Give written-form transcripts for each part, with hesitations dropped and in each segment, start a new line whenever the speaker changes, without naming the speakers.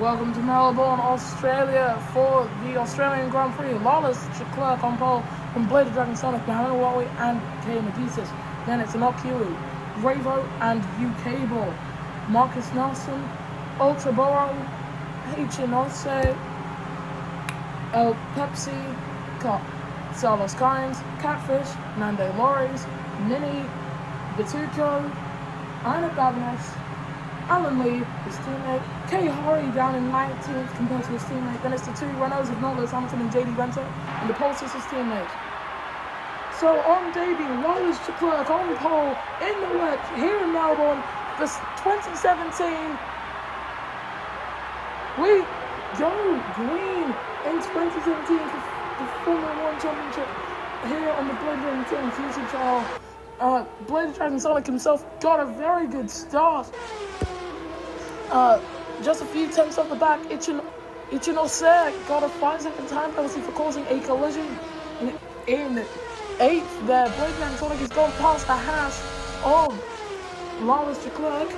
Welcome to Melbourne, Australia for the Australian Grand Prix. Lawless Leclerc on pole from Blade Dragon Sonic, Mohammed Wawi and K. Medicis. Then it's Enoch Huey, Ravo and UK Ball. Marcus Nelson, Ultra Boro, H. El Pepsi, Carlos Kynes, Catfish, Nando Lorries, Mini, Batuco, Ina Babinos, Alan Lee, his teammate, Kay Horry down in 19th compared to his teammate. Then it's the two Renaults of Lawless Hamilton and JD Venter, and the Pulse is his teammate. So on debut, Lawless Leclerc on pole in the wet here in Melbourne, this 2017. We go green in 2017 for the Formula 1 Championship here on the Blade Dragon Sonic YouTube channel. Blade Dragon Sonic himself got a very good start. Just a few tenths off the back, Ichinose got a 5-second time penalty for causing a collision in 8th there. Blade Dragon Sonic has gone past the hash of Lawless Leclerc.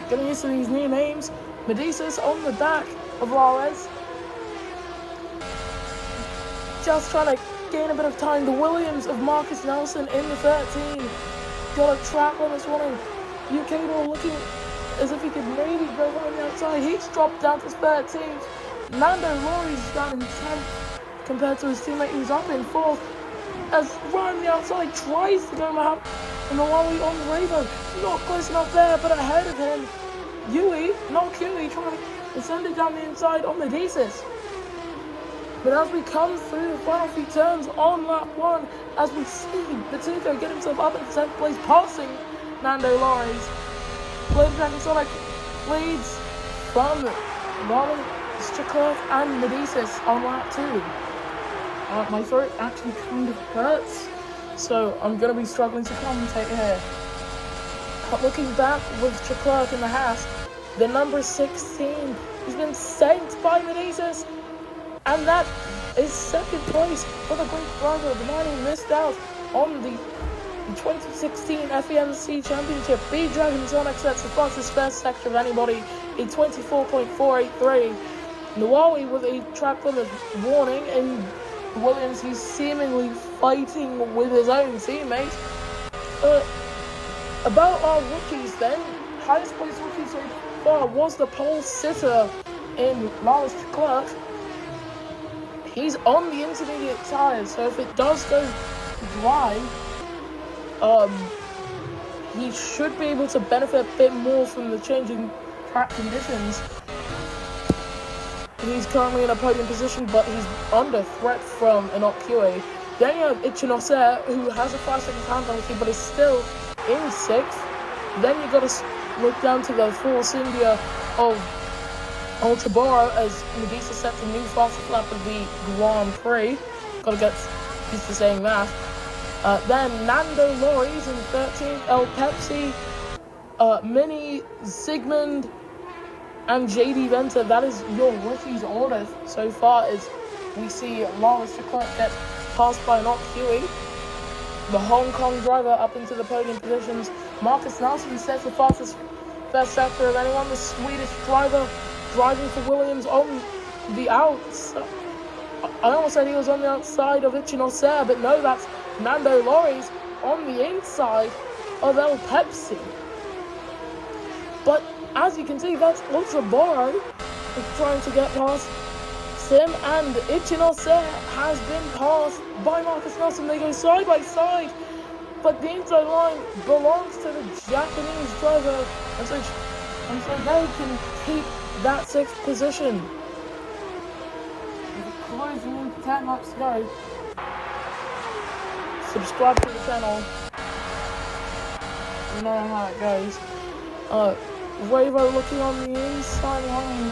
Getting used to these new names. Medicis on the back of Lawless. Just trying to gain a bit of time. The Williams of Marcus Nelson in the 13. Got a trap on this one. UK Ball looking as if he could maybe go on the outside. He's dropped down to 13th. Nando Lorries down in 10th compared to his teammate who's up in 4th. As Ryan the outside tries to go out and Hawaii on the Ravo. Not close enough there, but ahead of him, not Huey, trying to send it down the inside on Medicis. But as we come through the final few turns on lap 1, as we see Batuco get himself up in 10th place, passing Nando Lorries. Blade Dragon Sonic leads from Lawless Leclerc and Medicis on lap 2. My throat actually kind of hurts, so I'm going to be struggling to commentate here. But looking back with Leclerc in the hash, the number 16 has been sent by Medicis, and that is second place for the Greek driver, the man who missed out on the 2016 FEMC Championship. B Dragon Sonic sets the fastest first sector of anybody in 24.483. Nawawi with a track limit warning, and Williams, who's seemingly fighting with his own teammate. About our rookies then, highest placed rookie so far was the pole sitter in Lawless Leclerc. He's on the intermediate tyres, so if it does go dry, he should be able to benefit a bit more from the changing track conditions. He's currently in a podium position, but he's under threat from Enoch Huey. Then you have Ichinose, who has a 5-second time penalty, but is still in 6th. Then you've got to look down to the Force India of Ultra Boro as Medicis sets a new fastest lap of the Grand Prix. Gotta get used to saying that. Then Nando Lorries in 13th, El Pepsi, Mini, Sigmund, and JD Venter. That is your rookies order so far, as we see Lawless Leclerc get passed by Enoch Huey. The Hong Kong driver up into the podium positions. Marcus Nelson sets the fastest first sector of anyone. The Swedish driver driving for Williams on the outside. I almost said he was on the outside of Ichinose, but no, that's Nando Lorries on the inside of El Pepsi. But as you can see, that's Ultra Boro trying to get past Sim, and Ichinose has been passed by Marcus Nelson. They go side by side, but the inside line belongs to the Japanese driver, and so they can keep that 6th position. Closing in 10 laps to go. Subscribe to the channel. You know how it goes. Ravo looking on the inside line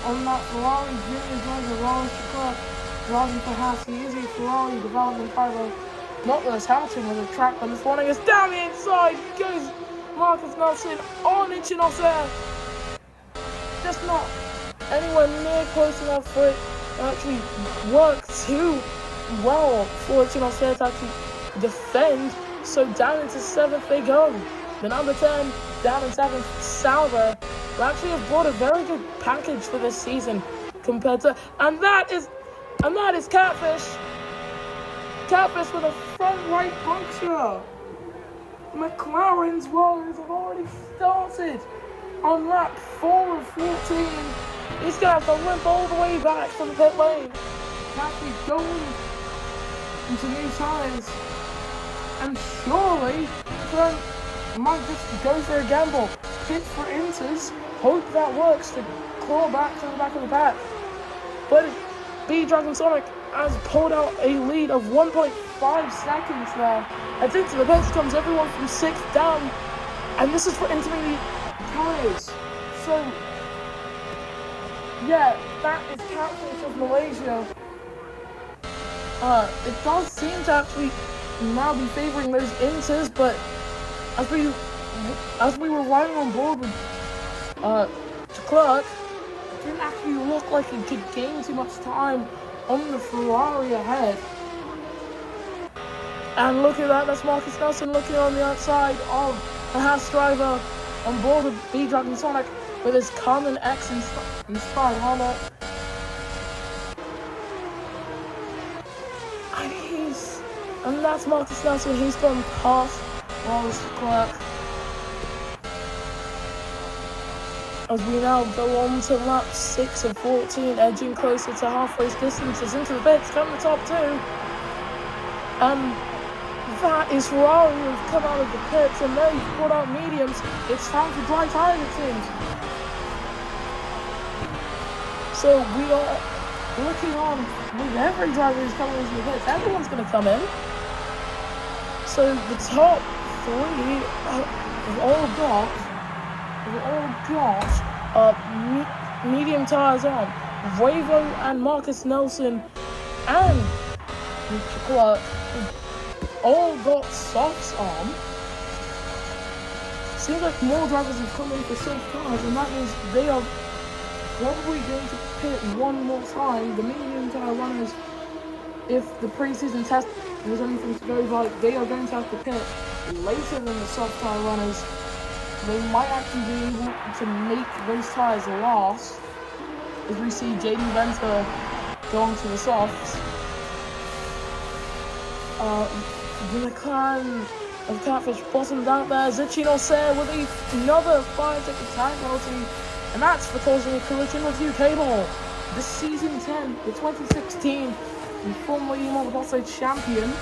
on that Ferrari junior driver, Lawless Leclerc, driving for Haas. He is a Ferrari development driver. Not Lewis Hamilton with a track limit warning us. Down the inside goes Marcus Nelson on Ichinose. Just not anywhere near close enough for it to actually work too well for Ichinose to actually defend. So down into 7th they go. The number 10 down in 7th, Salva who actually have brought a very good package for this season compared to, and that is Catfish. Catfish with a front right puncture. McLaren's Warriors have already started on lap 4 of 14. He's going to have to limp all the way back from the pit lane. Catfish going into new tyres. And surely, Trent might just go for a gamble. Pit for Inters. Hope that works to claw back to the back of the pack. But B-Dragon Sonic has pulled out a lead of 1.5 seconds now. As into the pits comes everyone from 6th down. And this is for intermediate tyres. So, yeah, that is Catfish of Malaysia. It does seem to actually now be favouring those Inters, but as we were riding on board with Clark, it didn't actually look like he could gain too much time on the Ferrari ahead. And look at that, that's Marcus Nelson looking on the outside of the Haas driver on board with B-Dragon Sonic with his Common X inspired helmet. And that's Marcus Nelson, he's gone past Wallace Clark. As we now go on to lap 6 of 14, edging closer to halfway distances into the pits, come the top 2. And that is Ferrari who've come out of the pits and they've brought out mediums. It's time for dry tyres, it seems. So we are looking on with every driver who's coming into the pits. Everyone's going to come in. So the top 3 have all got medium tyres on. Ravo and Marcus Nelson and Clark all got softs on. Seems like more drivers have come in for soft tyres, and that means they are probably going to pit one more time. The medium tyre runners, if the pre-season test there's anything to go by, they are going to have to pit later than the soft tyre runners. They might actually be able to make those tyres last, as we see Jaden Venter go on to the softs. The McLaren of Catfish bottomed out there. Zichin Oser with another 5-ticket tag penalty, and that's for causing a collision with UK Ball. The Season 10, the 2016 Formula E Motorsport champion.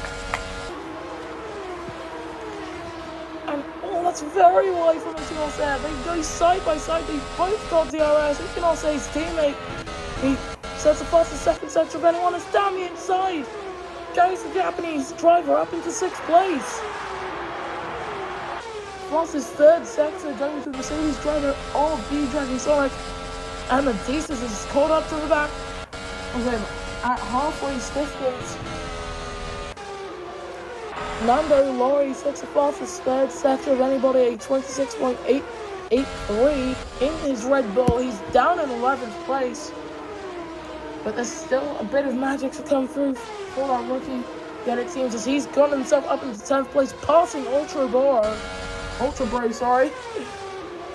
And that's very wide from Zichin Oser. They go side by side, they both got DRS. Zichin Oser's teammate, he sets the fastest second sector of anyone, is down the inside. Carries the Japanese driver up into 6th place. Fastest 3rd sector going to the Mercedes driver of B-Dragon Sonic. And Medeiros is caught up to the back of him at halfway distance. Nando Lorry sets the fastest 3rd sector of anybody, a 26.883 in his Red Bull. He's down in 11th place. But there's still a bit of magic to come through for that rookie. Yet it seems as he's got himself up into 10th place, passing Ultra Bro, sorry.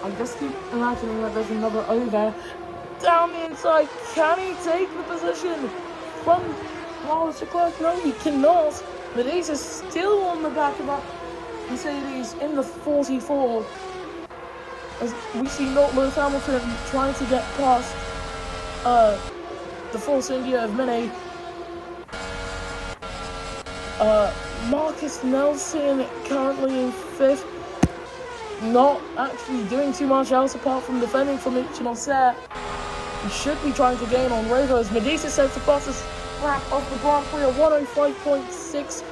I just keep imagining that there's another O there. Down the inside, can he take the position from Wallace Clark? No, he cannot. Medeiros is still on the back of that Mercedes in the 44. As we see Lewis Hamilton trying to get past the Force India of Mini. Marcus Nelson currently in 5th. Not actually doing too much else apart from defending from Zichin Oser. He should be trying to gain on Ravo as Medeiros sets the fastest lap of the Grand Prix at 105.6.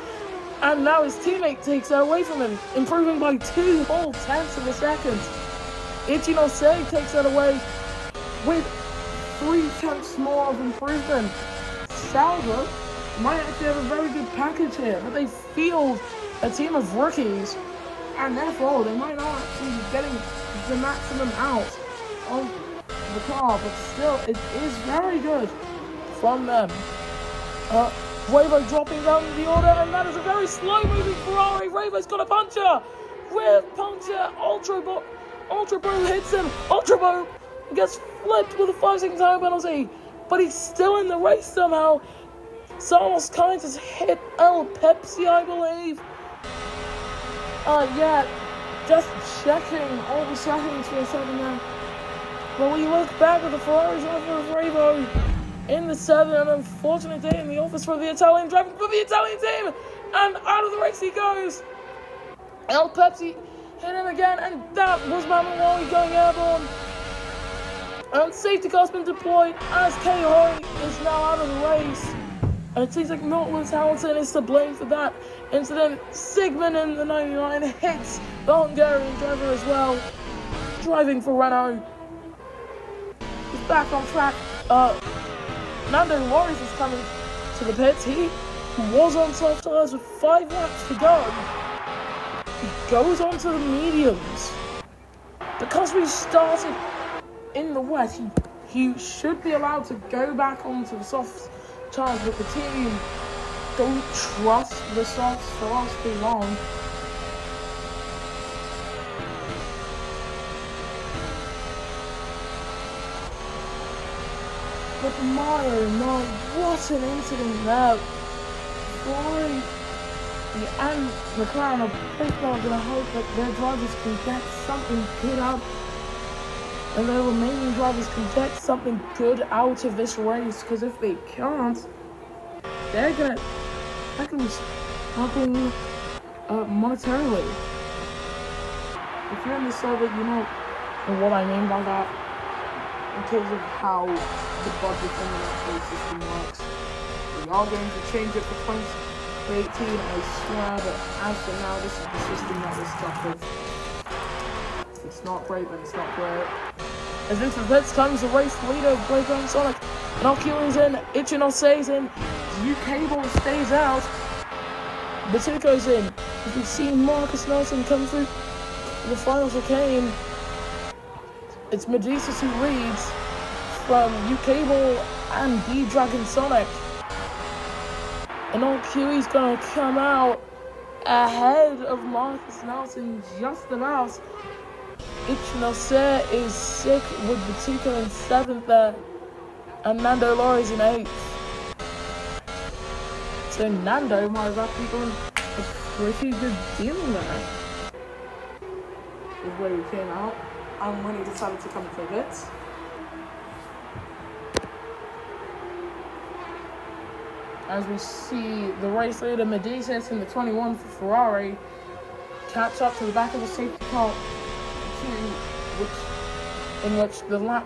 And now his teammate takes that away from him, improving by 2 whole tenths of a second. Zichin Oser takes that away with 3 tenths more of improvement. Sauber might actually have a very good package here, but they field a team of rookies, and therefore they might not actually be getting the maximum out of the car, but still, it is very good from them. Ravo dropping down the order, and that is a very slow-moving Ferrari. Ravo's got a puncher with puncture, Ultra Ultra Bro hits him. Ultra Bro gets flipped with a 5-second time penalty, but he's still in the race somehow. Carlos Sainz has hit El Pepsi, I believe. Yeah, just checking all the settings for a second there. But we look back at the Ferraris over of Revo in the 7, an unfortunate day in the office for the Italian, driving for the Italian team, and out of the race he goes. El Pepsi hit him again, and that was Manuel going airborne. And safety car's been deployed as K-Hoy is now out of the race. And it seems like Lewis Hamilton is to blame for that incident. Sigmund in the 99 hits the Hungarian driver as well, driving for Renault. He's back on track. Nando Loris is coming to the pits. He was on soft tires with 5 laps to go. He goes on to the mediums. Because we started in the wet, he should be allowed to go back onto the soft tires, but the team don't trust the softs for us too long. But my, what an incident there. Ferrari and McLaren are both now going to hope that their drivers can get something good out, and their remaining drivers can get something good out of this race, because if they can't, they're gonna be struggling monetarily. If you're in the server, you know what I mean by that, in terms of how the budget in the Netflix system works. We are going to change it for 2018, I swear, but as for now, this is the system that we're stuck with. If it's not great, then it's not great. As into the pits comes the race leader of Playground Sonic. Inoculan's in, Ichinol stays in, UK Ball stays out, Batuco's in. As we've seen Marcus Nelson come through the final chicane, it's Medusas who leads from UK Ball and B-Dragon Sonic. And all QE's gonna come out ahead of Marcus Nelson just about. Ichinose is sick with Batuco in 7th there, and Nando Loris in 8th. So Nando might have actually done a pretty good deal there with where he came out and when he decided to come for it. As we see the race leader Medusas in the 21 for Ferrari catch up to the back of the safety car, in which the lap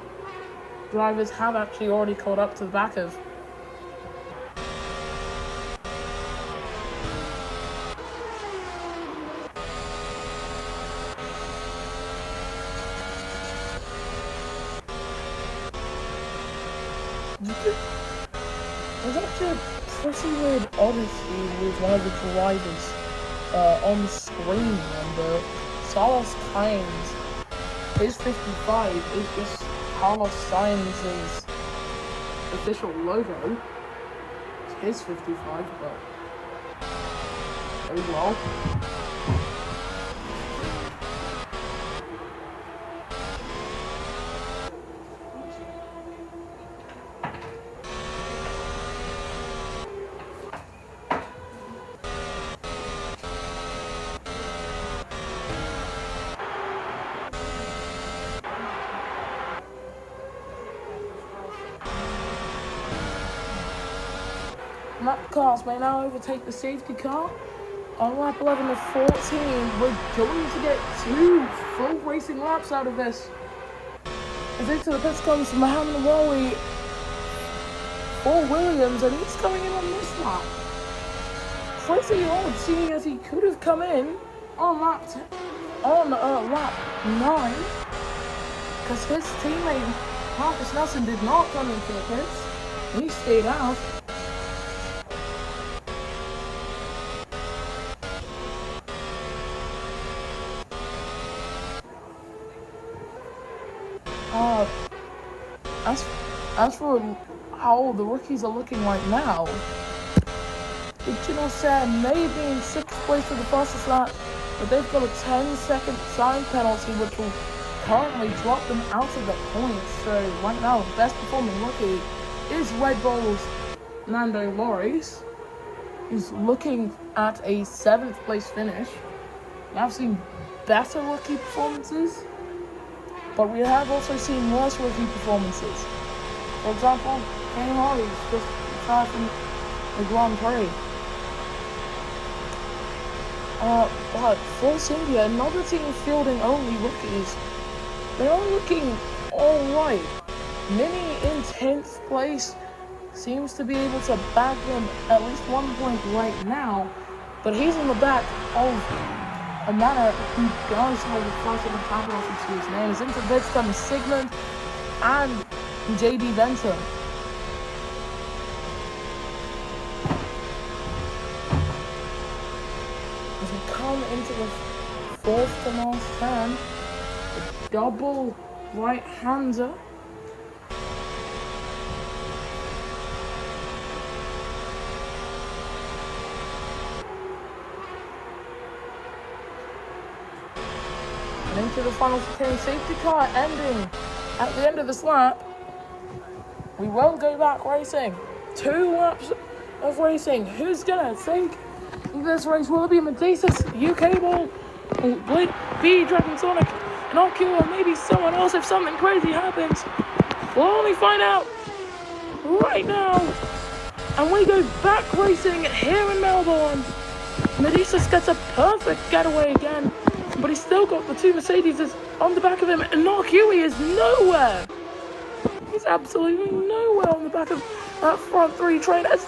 drivers have actually already caught up to the back of. There's actually a pretty weird odyssey with one of the drivers on the screen, and Carlos Sainz, his 55 is just Carlos Sainz's official logo. It's his 55, but very well. Lap cars may now overtake the safety car. On lap 11 of 14, we're going to get 2 full racing laps out of this. As into the pits comes Mohamed Wawi for Williams, and he's coming in on this lap. Pretty odd, seeing as he could have come in on lap 9, because his teammate Marcus Nelson did not come into the pits. He stayed out. As for how the rookies are looking right now, Ichinose may be in 6th place for the fastest lap, but they've got a 10-second time penalty which will currently dropped them out of the points. So right now, best performing rookie is Red Bull's Nando Loris. He's looking at a 7th place finish. We have seen better rookie performances, but we have also seen worse rookie performances. For example, Kenny Hardy's just retired from the Grand Prix. But Force India, another team fielding only rookies, they are looking alright. Mini in 10th place seems to be able to bag them at least 1 point right now, but he's in the back of a man who does have a 5-second time loss to his name. His interbids come Sigmund and JD Venter. As we come into the 4th to last turn, a double right-hander. And into the final chicane, safety car ending at the end of this lap. We will go back racing. 2 laps of racing. Who's gonna take this race? Will it be Medesis, UK Ball, or B Dragon Sonic, and Arcula, or maybe someone else if something crazy happens? We'll only find out right now. And we go back racing here in Melbourne. Medesis gets a perfect getaway again, but he's still got the 2 Mercedes on the back of him, and Narcui is nowhere. He's absolutely nowhere on the back of that front 3 train as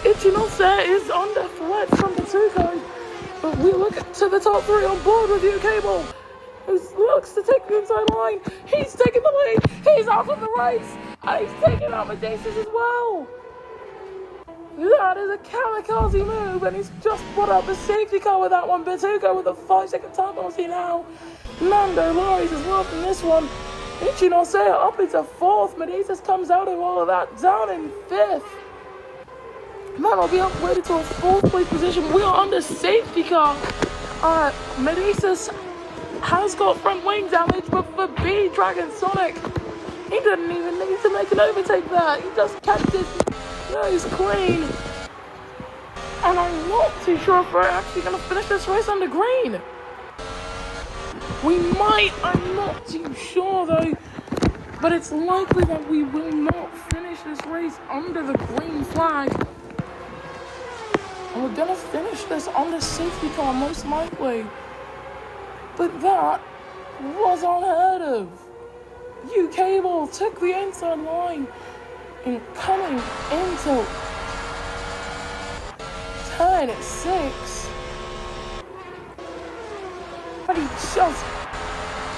Ichinose is under threat from Batuko. But we look to the top 3 on board with UK Ball, who looks to take the inside line. He's taking the lead. He's out of the race, and he's taking out Medesis as well. That is a kamikaze move, and he's just put up a safety car with that one. Batuko with a 5-second time penalty now. Nando Loris is well from this one. Ichinose up into 4th. Medesis comes out of all of that, down in 5th. Man will be upgraded to a 4th place position. We are under safety car. Medesis has got front wing damage, but for B Dragon Sonic, he didn't even need to make an overtake there. He just kept his nose clean. And I'm not too sure if we're actually going to finish this race under green. We might, I'm not too sure though, but it's likely that we will not finish this race under the green flag. And we're gonna finish this on the safety car most likely. But that was unheard of. UK Ball took the inside line and coming into turn 6. But he just,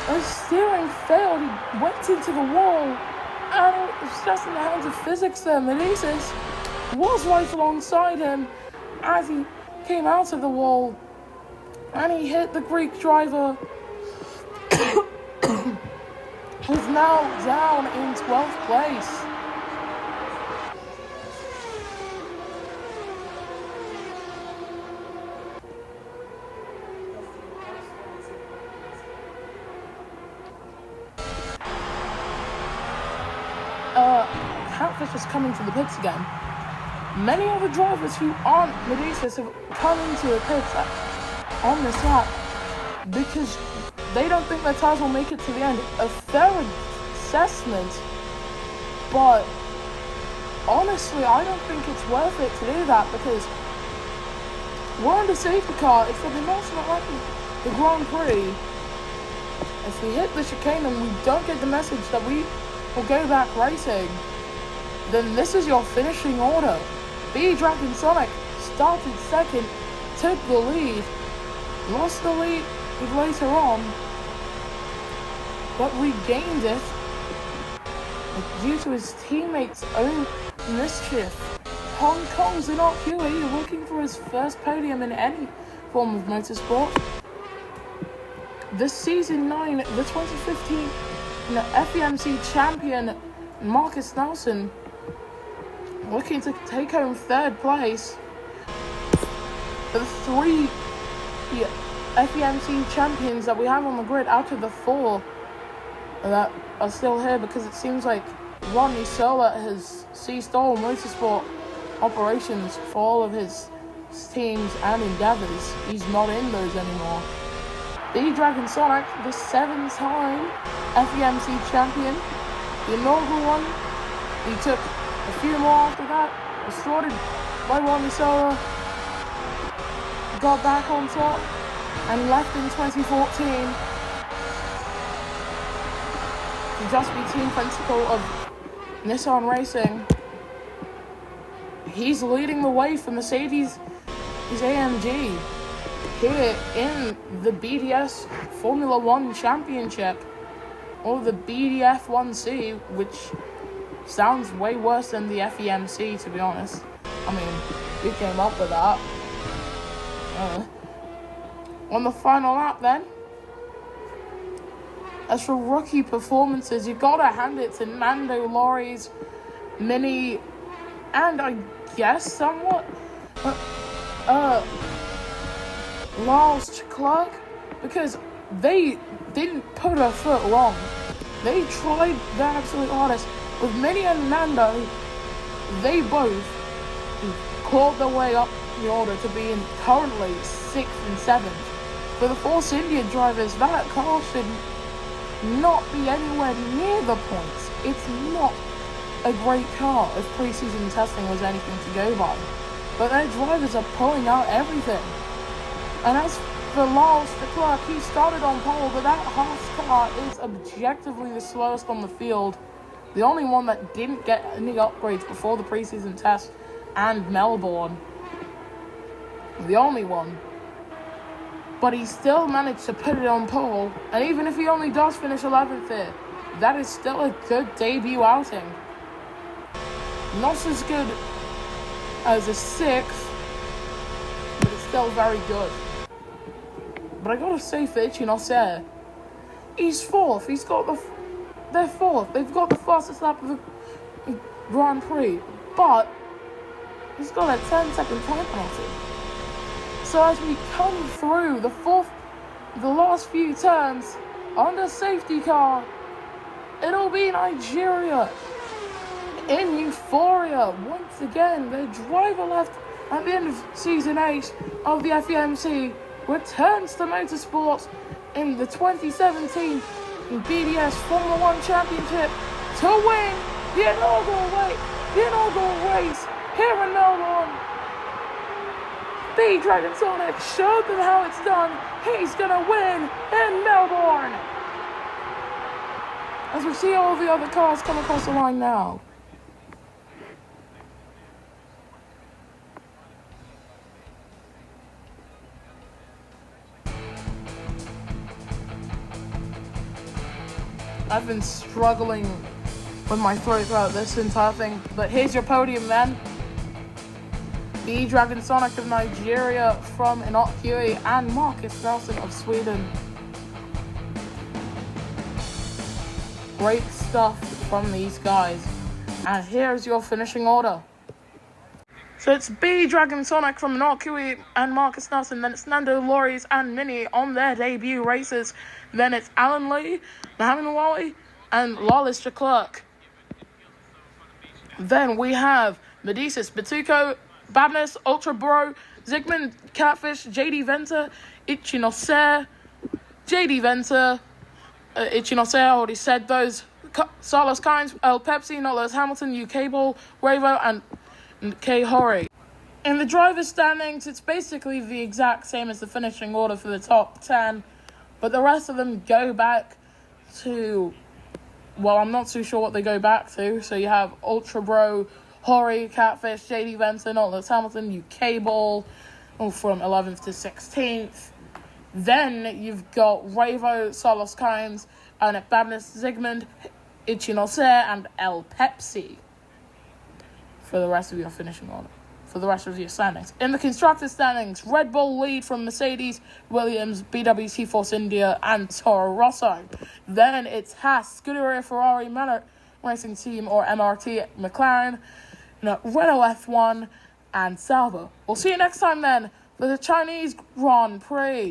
his steering failed, he went into the wall, and it was just in the hands of physics there. Medesis was right alongside him as he came out of the wall, and he hit the Greek driver, who's now down in 12th place. Catfish is coming to the pits again. Many other drivers who aren't Medesis have come into the pits on this lap because they don't think their tires will make it to the end. A fair assessment, but honestly, I don't think it's worth it to do that because we're under safety car. It's the penultimate lap of the Grand Prix. If we hit the chicane and we don't get the message that we will go back racing, then this is your finishing order. B Dragon Sonic started second, took the lead, lost the lead later on, but regained it due to his teammates' own mischief. Hong Kong's Inokui looking for his first podium in any form of motorsport. This season 9, the 2015 FEMC champion Marcus Nelson looking to take home 3rd place. The 3 FEMC champions that we have on the grid out of the 4 that are still here, because it seems like Ronnie Sola has ceased all motorsport operations for all of his teams and endeavors. He's not in those anymore. B-Dragon Sonic, the 7-time FEMC champion, the inaugural one. He took a few more after that, was thwarted by Ronnie Sola, got back on top, and left in 2014 to just be team principal of Nissan Racing. He's leading the way for Mercedes' AMG here in the BDS Formula 1 Championship, or the BDF1C, which sounds way worse than the FEMC, to be honest. I mean, we came up with that. On the final lap then, as for rookie performances, you gotta hand it to Nando Lorries, Mini, and I guess somewhat Lars Clark, because they didn't put a foot wrong. They tried their absolute hardest. With Mini and Nando, they both clawed their way up the order to be in currently 6th and 7th. For the Force India drivers, that car should not be anywhere near the points. It's not a great car if pre-season testing was anything to go by. But their drivers are pulling out everything. And as for Lars de Klerk, he started on pole, but that Haas car is objectively the slowest on the field. The only one that didn't get any upgrades before the preseason test and Melbourne. The only one. But he still managed to put it on pole, and even if he only does finish 11th here, that is still a good debut outing. Not as good as a 6th, but it's still very good. But I gotta say for Ichinose, he's 4th. They're 4th. They've got the fastest lap of the Grand Prix, but he's got a 10-second time penalty. So as we come through the last few turns under safety car, it'll be Nigeria in euphoria once again. The driver left at the end of Season 8 of the FEMC returns to motorsports in the 2017 BDS Formula 1 Championship to win the inaugural race here in Melbourne. B-Dragon Sonic showed them how it's done. He's gonna win in Melbourne. As we see all the other cars come across the line now. I've been struggling with my throat throughout this entire thing, but here's your podium then. B-Dragon Sonic of Nigeria from Inokui and Marcus Nelson of Sweden. Great stuff from these guys. And here's your finishing order. So it's B-Dragon Sonic from Inokui and Marcus Nelson. Then it's Nando Lorries and Mini on their debut races. Then it's Alan Lee, Mohamed Nawali, and Lawless Leclerc. Then we have Medicis, Batuko, Babness, Ultra Bro, Zygmunt, Catfish, JD Venter, Ichinose, JD Venter, Ichinose, I already said those, Salos Kynes, El Pepsi, Lewis Hamilton, UK Ball, Ravo, and K Hori. In the driver's standings, it's basically the exact same as the finishing order for the top 10, but the rest of them go back to, well, I'm not too sure what they go back to. So you have Ultra Bro, Hori, Catfish, JD Venter, Lewis Hamilton, UK Ball, from 11th to 16th. Then you've got Ravo, Salos Kynes, and Babness, Zygmunt, Ichinose, and El Pepsi for the rest of your finishing order, for the rest of your standings. In the constructor standings, Red Bull lead from Mercedes, Williams, BWT Force India, and Toro Rosso. Then it's Haas, Scuderia Ferrari, Manor Racing Team, or MRT, McLaren, Renault F1, and Sauber. We'll see you next time then for the Chinese Grand Prix.